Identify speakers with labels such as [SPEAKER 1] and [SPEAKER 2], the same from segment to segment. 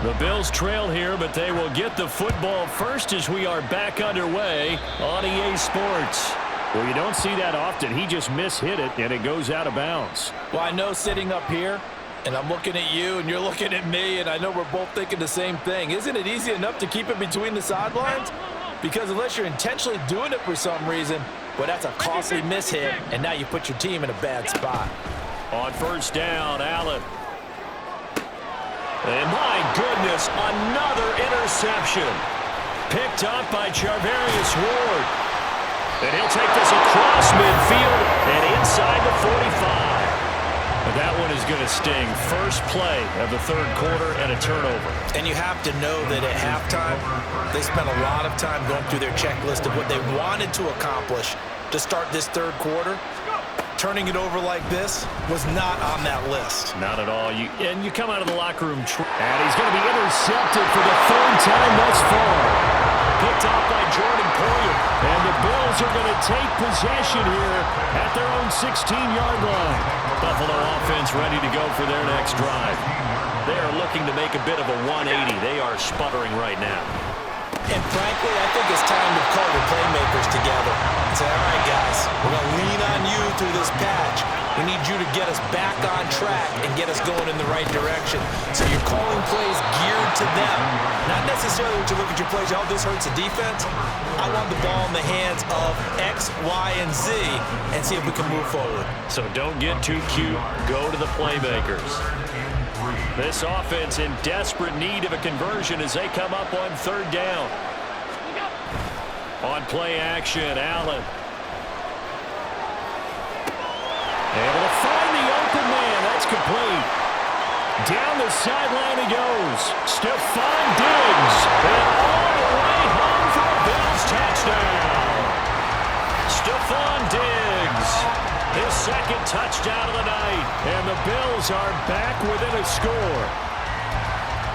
[SPEAKER 1] The Bills trail here, but they will get the football first as we are back underway on EA Sports. Well, you don't see that often. He just mishit it, and it goes out of bounds.
[SPEAKER 2] Well, I know sitting up here, and I'm looking at you, and you're looking at me, and I know we're both thinking the same thing. Isn't it easy enough to keep it between the sidelines? Because unless you're intentionally doing it for some reason, well, that's a costly mishit, and now you put your team in a bad spot.
[SPEAKER 1] On first down, Allen. And my goodness, another interception. Picked up by Charvarius Ward. And he'll take this across midfield and inside the 45. But that one is going to sting. First play of the third quarter and a turnover.
[SPEAKER 2] And you have to know that at halftime, they spent a lot of time going through their checklist of what they wanted to accomplish to start this third quarter. Turning it over like this was not on that list.
[SPEAKER 1] Not at all. And you come out of the locker room, and he's going to be intercepted for the third time thus far. Picked off by Jordan Poyer. And the Bills are going to take possession here at their own 16-yard line. Buffalo offense ready to go for their next drive. They are looking to make a bit of a 180. They are sputtering right now.
[SPEAKER 2] And frankly, I think it's time to call your playmakers together and say, all right, guys, we're going to lean on you through this patch. We need you to get us back on track and get us going in the right direction. So you're calling plays geared to them. Not necessarily when you look at your plays, oh, this hurts the defense. I want the ball in the hands of X, Y, and Z and see if we can move forward.
[SPEAKER 1] So don't get too cute. Go to the playmakers. This offense in desperate need of a conversion as they come up on third down. On play action, Allen. Able to find the open man. That's complete. Down the sideline he goes. Stephon Diggs. And all the way home for a Bills touchdown. Stephon Diggs. His second touchdown of the night. And the Bills are back within a score.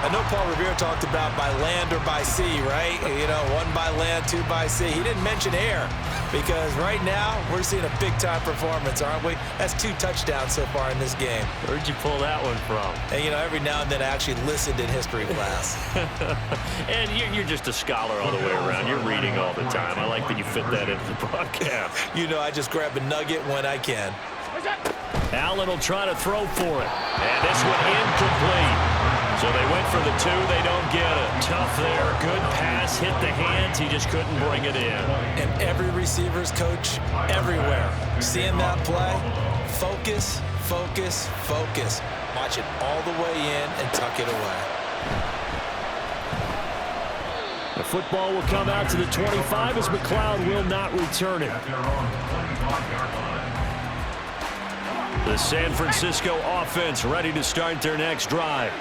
[SPEAKER 2] I know Paul Revere talked about by land or by sea, right? You know, one by land, two by sea. He didn't mention air because right now we're seeing a big-time performance, aren't we? That's 2 touchdowns so far in this game.
[SPEAKER 1] Where'd you pull that one from?
[SPEAKER 2] And, you know, every now and then I actually listened in history class.
[SPEAKER 1] And you're just a scholar all the way around. You're reading all the time. I like that you fit that into the broadcast.
[SPEAKER 2] You know, I just grab a nugget when I can.
[SPEAKER 1] Allen will try to throw for it. And this one incomplete. So they went for the 2. They don't get it. Tough there. Good pass. Hit the hands. He just couldn't bring it in.
[SPEAKER 2] And every receiver's coach everywhere. Seeing that play, focus, focus, focus. Watch it all the way in and tuck it away.
[SPEAKER 1] The football will come out to the 25 as McLeod will not return it. The San Francisco offense ready to start their next drive.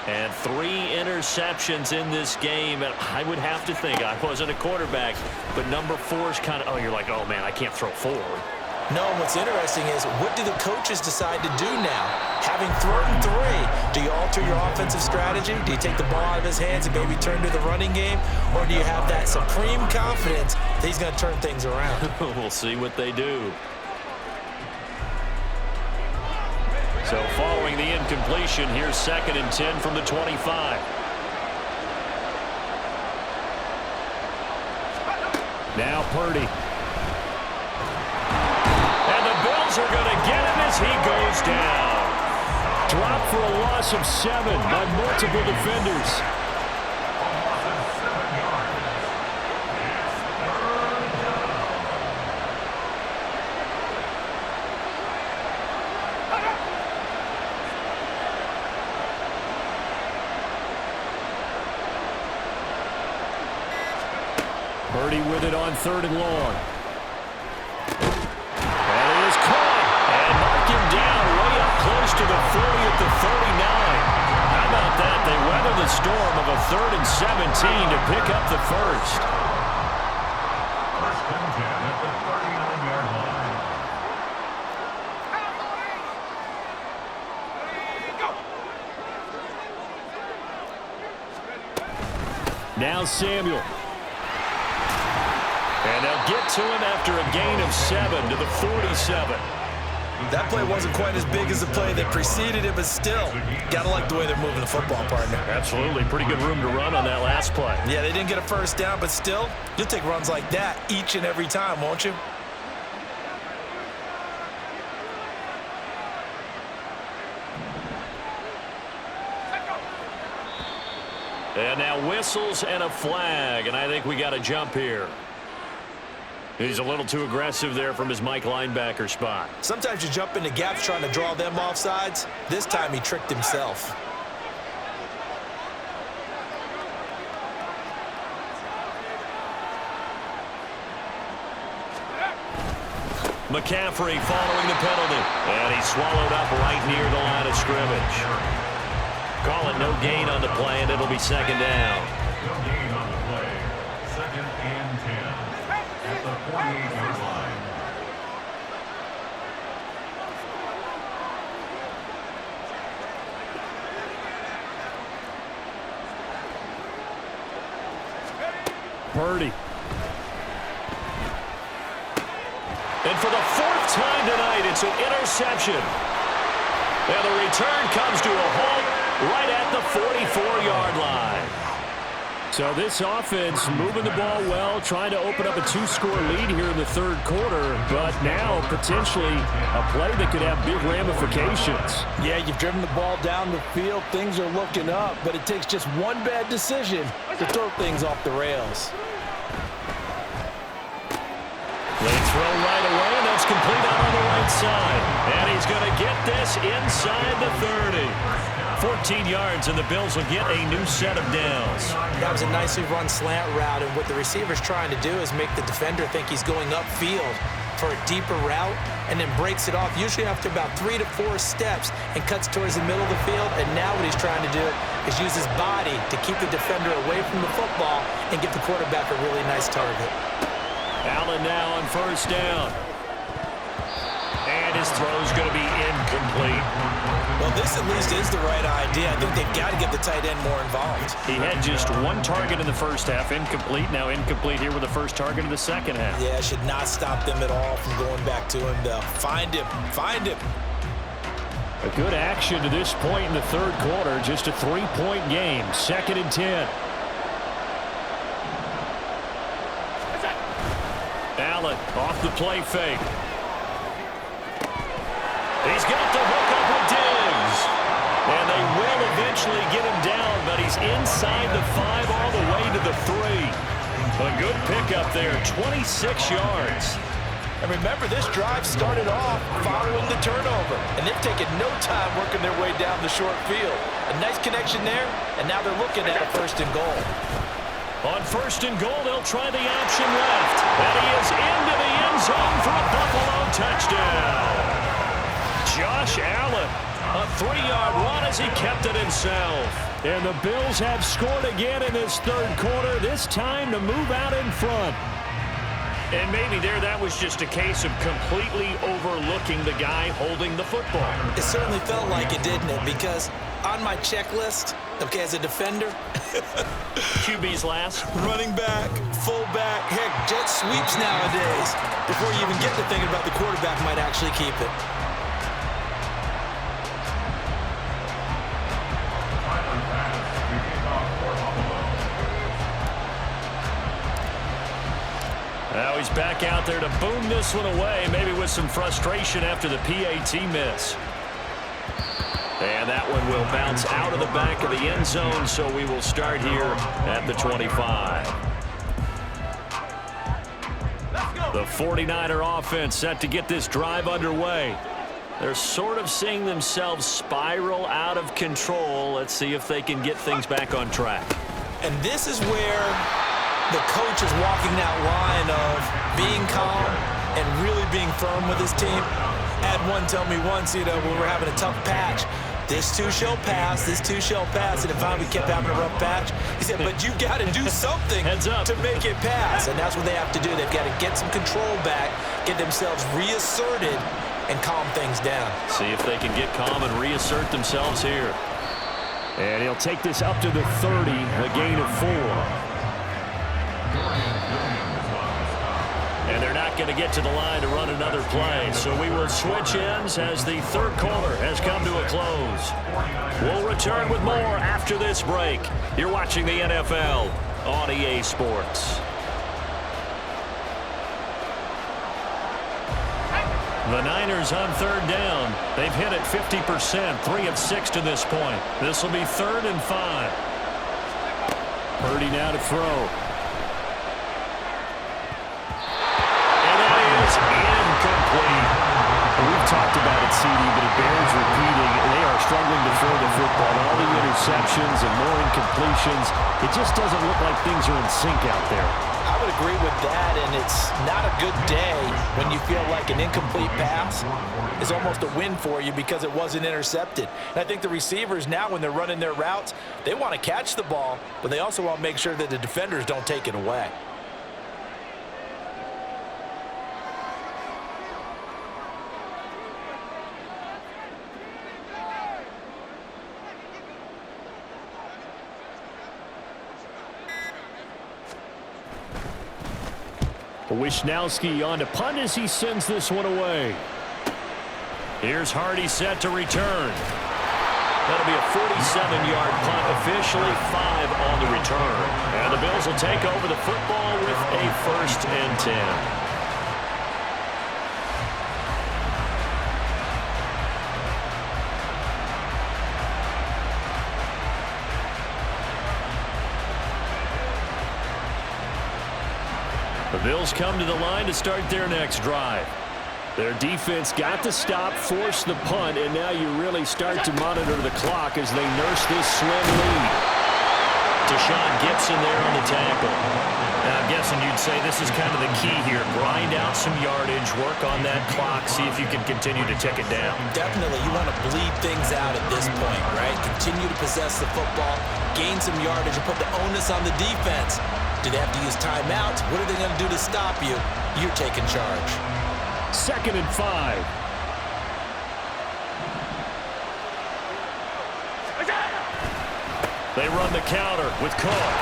[SPEAKER 1] And 3 interceptions in this game. And I would have to think, I wasn't a quarterback, but number 4 is kind of, oh, you're like, oh, man, I can't throw forward.
[SPEAKER 2] No, what's interesting is what do the coaches decide to do now? Having thrown 3, do you alter your offensive strategy? Do you take the ball out of his hands and maybe turn to the running game? Or do you have that supreme confidence that he's going to turn things around?
[SPEAKER 1] We'll see what they do. So following the incompletion, here's 2nd and 10 from the 25. Now Purdy. And the Bills are going to get him as he goes down. Dropped for a loss of 7 by multiple defenders. Purdy with it on 3rd and long. And it is caught. And mark him down way up close to the 40 at the 39. How about that? They weather the storm of a 3rd and 17 to pick up the first. Now Samuel. And they'll get to him after a gain of 7 to the 47.
[SPEAKER 2] That play wasn't quite as big as the play that preceded it, but still, got to like the way they're moving the football, partner.
[SPEAKER 1] Absolutely. Pretty good room to run on that last play.
[SPEAKER 2] Yeah, they didn't get a first down, but still, you'll take runs like that each and every time, won't you?
[SPEAKER 1] And now whistles and a flag, and I think we got a jump here. He's a little too aggressive there from his Mike linebacker spot.
[SPEAKER 2] Sometimes you jump into gaps trying to draw them off sides. This time he tricked himself.
[SPEAKER 1] McCaffrey following the penalty. And he's swallowed up right near the line of scrimmage. Call it no gain on the play, and it'll be second down.
[SPEAKER 3] No gain on the play. Second and 10 at the 48-yard line.
[SPEAKER 1] Purdy. And for the fourth time tonight, it's an interception. And the return comes to a halt right at the 44-yard line. So this offense moving the ball well, trying to open up a two-score lead here in the third quarter, but now potentially a play that could have big ramifications.
[SPEAKER 2] Yeah, you've driven the ball down the field. Things are looking up, but it takes just one bad decision to throw things off the rails.
[SPEAKER 1] Late throw right away, and that's complete out on the right side. And he's going to get this inside the 30. 14 yards, and the Bills will get a new set of downs.
[SPEAKER 2] That was a nicely run slant route, and what the receiver's trying to do is make the defender think he's going upfield for a deeper route, and then breaks it off, usually after about 3 to 4 steps, and cuts towards the middle of the field. And now what he's trying to do is use his body to keep the defender away from the football and give the quarterback a really nice target.
[SPEAKER 1] Allen now on first down. And his throw's going to be incomplete.
[SPEAKER 2] Well, this at least is the right idea. I think they've got to get the tight end more involved.
[SPEAKER 1] He had just one target in the first half, incomplete. Now incomplete here with the first target in the second half.
[SPEAKER 2] Yeah, it should not stop them at all from going back to him, though. Find him. Find him.
[SPEAKER 1] A good action to this point in the third quarter. Just a 3-point game. Second and 10. Allen off the play fake. He's got the hook up with Diggs. And they will eventually get him down, but he's inside the 5 all the way to the 3. A good pickup there, 26 yards.
[SPEAKER 2] And remember, this drive started off following the turnover, and they've taken no time working their way down the short field. A nice connection there, and now they're looking at a first and goal.
[SPEAKER 1] On first and goal, they'll try the option left. And he is into the end zone for a Buffalo touchdown. Josh Allen, a 3-yard run as he kept it himself. And the Bills have scored again in this third quarter, this time to move out in front. And maybe that was just a case of completely overlooking the guy holding the football.
[SPEAKER 2] It certainly felt like it, didn't it? Because on my checklist, okay, as a defender,
[SPEAKER 1] QB's last.
[SPEAKER 2] running back, fullback, heck, jet sweeps nowadays. Before you even get to thinking about the quarterback might actually keep it.
[SPEAKER 1] Now he's back out there to boom this one away, maybe with some frustration after the PAT miss. And that one will bounce out of the back of the end zone, so we will start here at the 25. The 49er offense set to get this drive underway. They're sort of seeing themselves spiral out of control. Let's see if they can get things back on track.
[SPEAKER 2] And this is where the coach is walking that line of being calm and really being firm with his team. Had one tell me once, when we're having a tough patch, this too shall pass, this too shall pass. And if we kept having a rough patch, he said, but you got to do something to make it pass. And that's what they have to do. They've got to get some control back, get themselves reasserted, and calm things down.
[SPEAKER 1] See if they can get calm and reassert themselves here. And he'll take this up to the 30, a gain of 4. And And they're not going to get to the line to run another play. So we will switch ends as the third quarter has come to a close. We'll return with more after this break. You're watching the NFL on EA Sports. The Niners on third down. They've hit it 50%, 3 of 6 to this point. This will be 3rd and 5. Purdy now to throw. Incomplete. We've talked about it, CD, but it bears repeating. They are struggling to throw the football. All the interceptions and more incompletions. It just doesn't look like things are in sync out there.
[SPEAKER 2] I would agree with that, and it's not a good day when you feel like an incomplete pass is almost a win for you because it wasn't intercepted. And I think the receivers now, when they're running their routes, they want to catch the ball, but they also want to make sure that the defenders don't take it away.
[SPEAKER 1] Wishnowski on to punt as he sends this one away. Here's Hardy set to return. That'll be a 47-yard punt, officially 5 on the return. And the Bills will take over the football with a 1st and 10. The Bills come to the line to start their next drive. Their defense got the stop, forced the punt, and now you really start to monitor the clock as they nurse this slim lead. Deshaun Gibson there on the tackle. Now, I'm guessing you'd say this is kind of the key here. Grind out some yardage, work on that clock, see if you can continue to tick it down.
[SPEAKER 2] Definitely, you want to bleed things out at this point, right? Continue to possess the football, gain some yardage, and put the onus on the defense. Do they have to use timeouts? What are they going to do to stop you? You're taking charge.
[SPEAKER 1] 2nd and 5. They run the counter with Cook.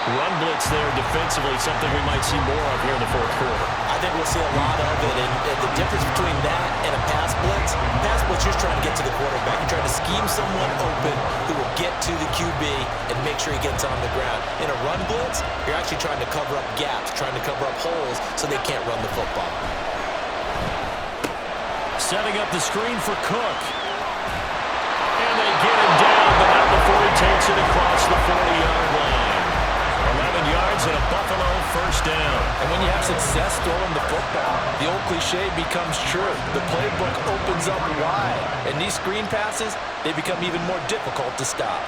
[SPEAKER 1] Run blitz there defensively, something we might see more of here in the 4th quarter.
[SPEAKER 2] I think we'll see a lot of it, and the difference between that and a pass blitz, you're trying to get to the quarterback. You're trying to scheme someone open who will get to the QB and make sure he gets on the ground. In a run blitz, you're actually trying to cover up gaps, trying to cover up holes so they can't run the football.
[SPEAKER 1] Setting up the screen for Cook. And they get him down, but not before he takes it across the 40-yard line. 11 yards and a Buffalo 1st down.
[SPEAKER 2] And when you have success throwing the football, the old cliche becomes true. The playbook opens up wide. And these screen passes, they become even more difficult to stop.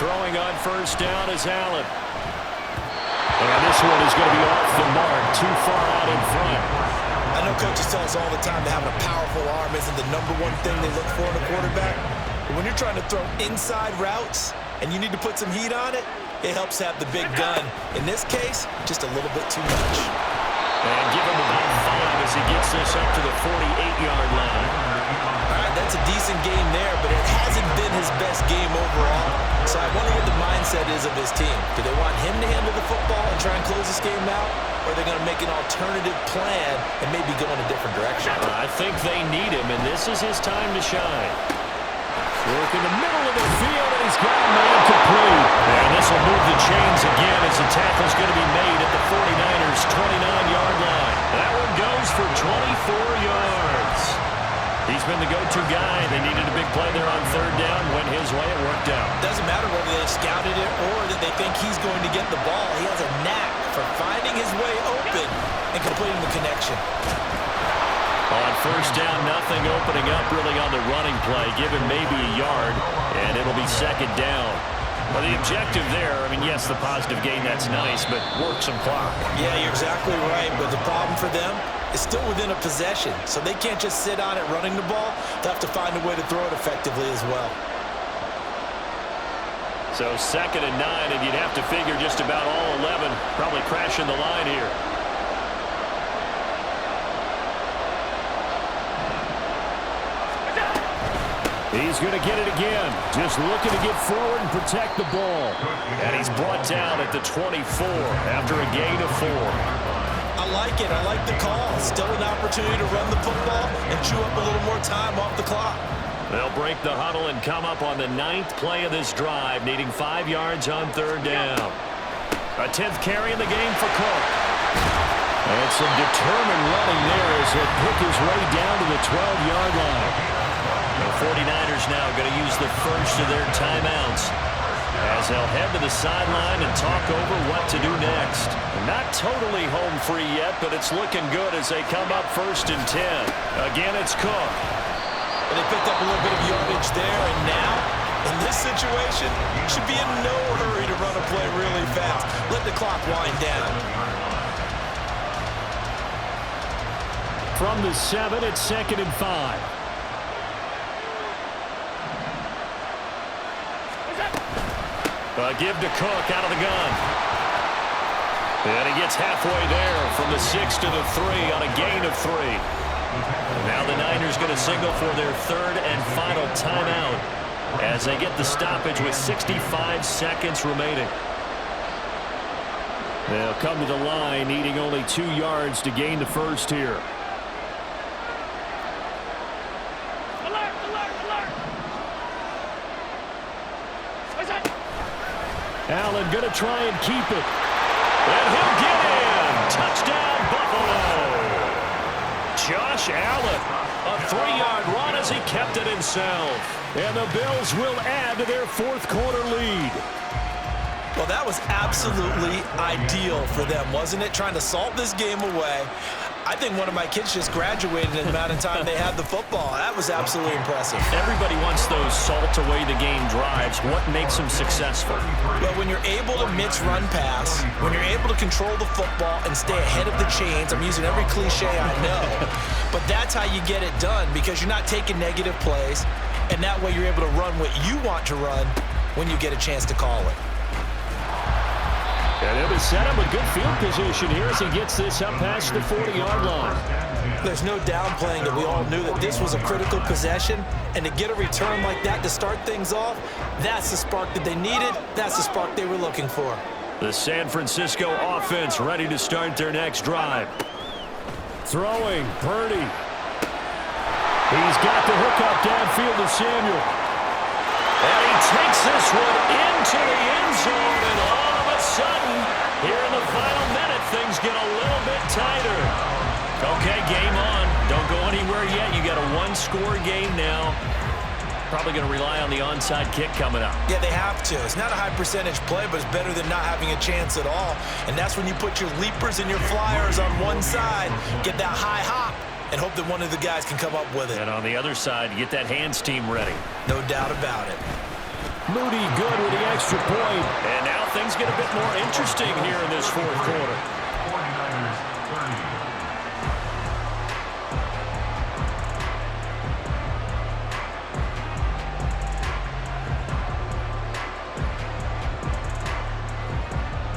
[SPEAKER 1] Throwing on 1st down is Allen. And this one is going to be off the mark, too far out in front.
[SPEAKER 2] I know coaches tell us all the time that having a powerful arm isn't the #1 thing they look for in a quarterback. But when you're trying to throw inside routes and you need to put some heat on it, it helps have the big gun. In this case, just a little bit too much.
[SPEAKER 1] And give him about 5 as he gets this up to the 48-yard line.
[SPEAKER 2] All right, that's a decent game there, but it hasn't been his best game overall. So I wonder what the mindset is of his team. Do they want him to handle the football and try and close this game out? Or are they going to make an alternative plan and maybe go in a different direction?
[SPEAKER 1] I think they need him, and this is his time to shine. Work in the middle of the field, and he's got a man complete. And this will move the chains again as the tackle's going to be made at the 49ers' 29-yard line. That one goes for 24 yards. He's been the go-to guy. They needed a big play there on 3rd down. Went his way. It worked out.
[SPEAKER 2] Doesn't matter whether they scouted it or that they think he's going to get the ball. He has a knack for finding his way open and completing the connection.
[SPEAKER 1] On 1st down, nothing opening up really on the running play. Give him maybe a yard, and it'll be 2nd down. Well, the objective there, I mean, yes, the positive gain, that's nice, but work some clock.
[SPEAKER 2] Yeah, you're exactly right, but the problem for them is still within a possession, so they can't just sit on it running the ball. They'll have to find a way to throw it effectively as well.
[SPEAKER 1] So 2nd and 9, and you'd have to figure just about all 11 probably crashing the line here. He's going to get it again. Just looking to get forward and protect the ball. And he's brought down at the 24 after a gain of 4.
[SPEAKER 2] I like it. I like the call. Still an opportunity to run the football and chew up a little more time off the clock.
[SPEAKER 1] They'll break the huddle and come up on the 9th play of this drive, needing 5 yards on 3rd down. A 10th carry in the game for Cook. And some determined running there as he'll pick his way down to the 12-yard line. The 49ers now going to use the first of their timeouts as they'll head to the sideline and talk over what to do next. Not totally home free yet, but it's looking good as they come up 1st and 10. Again, it's Cook.
[SPEAKER 2] And they picked up a little bit of yardage there, and now, in this situation, should be in no hurry to run a play really fast. Let the clock wind down.
[SPEAKER 1] From the 7, it's 2nd and 5. Give to Cook out of the gun. And he gets halfway there from the 6 to the 3 on a gain of 3. Now the Niners going to signal for their 3rd and final timeout as they get the stoppage with 65 seconds remaining. They'll come to the line needing only 2 yards to gain the first here. Allen going to try and keep it. And he'll get in. Touchdown, Buffalo. Josh Allen, a 3-yard run as he kept it himself. And the Bills will add to their 4th quarter lead.
[SPEAKER 2] Well, that was absolutely ideal for them, wasn't it? Trying to salt this game away. I think one of my kids just graduated in the amount of time they had the football. That was absolutely impressive.
[SPEAKER 1] Everybody wants those salt-away-the-game drives. What makes them successful?
[SPEAKER 2] Well, when you're able to mix run-pass, when you're able to control the football and stay ahead of the chains, I'm using every cliche I know, but that's how you get it done because you're not taking negative plays, and that way you're able to run what you want to run when you get a chance to call it.
[SPEAKER 1] And they'll be set up with good field position here as he gets this up past the 40-yard line.
[SPEAKER 2] There's no downplaying that we all knew that this was a critical possession, and to get a return like that to start things off, that's the spark that they needed. That's the spark they were looking for.
[SPEAKER 1] The San Francisco offense ready to start their next drive. Throwing, Purdy. He's got the hook up downfield to Samuel. And he takes this one into the end zone, and all of a sudden, here in the final minute, things get a little bit tighter. Okay, game on. Don't go anywhere yet. You got a 1-score game now. Probably going to rely on the onside kick coming up.
[SPEAKER 2] Yeah, they have to. It's not a high-percentage play, but it's better than not having a chance at all. And that's when you put your leapers and your flyers on one side, get that high hop, and hope that one of the guys can come up with it.
[SPEAKER 1] And on the other side, get that hands team ready.
[SPEAKER 2] No doubt about it.
[SPEAKER 1] Moody good with the extra point. And now things get a bit more interesting here in this 4th quarter.
[SPEAKER 3] 49ers 30.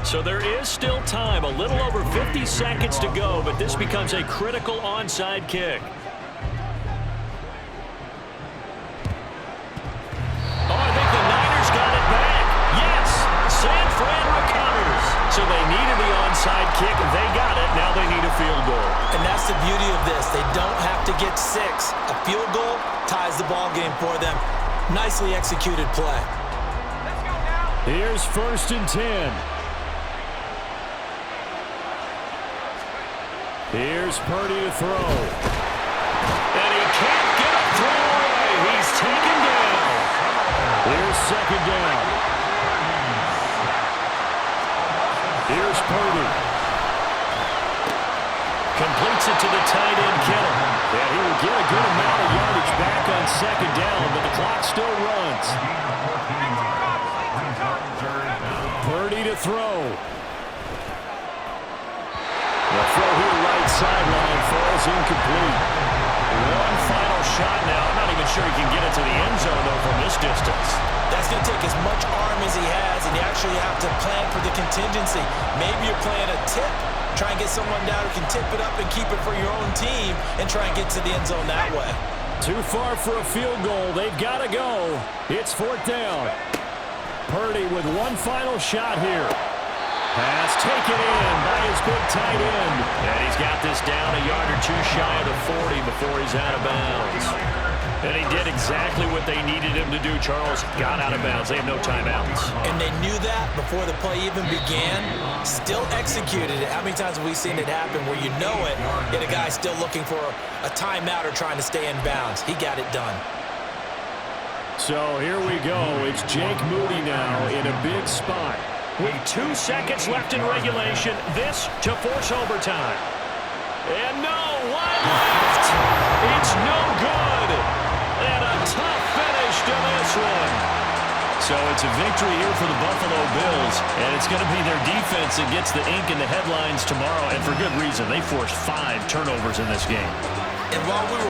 [SPEAKER 1] So there is still time, a little over 50 seconds to go, but this becomes a critical onside kick. Oh, I think the Niners got it back. Yes, San Fran recovers. So they needed the onside kick. They got it. Now they need a field goal.
[SPEAKER 2] And that's the beauty of this. They don't have to get 6. A field goal ties the ball game for them. Nicely executed play.
[SPEAKER 3] Let's go now.
[SPEAKER 1] Here's 1st and 10. Here's Purdy to throw. And he can't get a throw away. He's taken down. Here's 2nd down. Here's Purdy. Completes it to the tight end, Kittle. And he will get a good amount of yardage back on 2nd down, but the clock still runs. Purdy to throw. The throw here right sideline falls incomplete. One final shot now. I'm not even sure he can get it to the end zone, though, from this distance.
[SPEAKER 2] That's going to take as much arm as he has, and you actually have to plan for the contingency. Maybe you're playing a tip. Try and get someone down who can tip it up and keep it for your own team and try and get to the end zone that way.
[SPEAKER 1] Too far for a field goal. They've got to go. It's 4th down. Purdy with one final shot here. Pass taken in by his big tight end. And he's got this down a yard or two shy of the 40 before he's out of bounds. And he did exactly what they needed him to do, Charles. Got out of bounds. They have no timeouts.
[SPEAKER 2] And they knew that before the play even began. Still executed it. How many times have we seen it happen where you know it, yet a guy still looking for a timeout or trying to stay in bounds? He got it done.
[SPEAKER 1] So here we go. It's Jake Moody now in a big spot. With 2 seconds left in regulation, this to force overtime. And no, one left. It's no good. And a tough finish to this one. So it's a victory here for the Buffalo Bills, and it's going to be their defense that gets the ink in the headlines tomorrow, and for good reason. They forced 5 turnovers in this game.
[SPEAKER 2] And while we were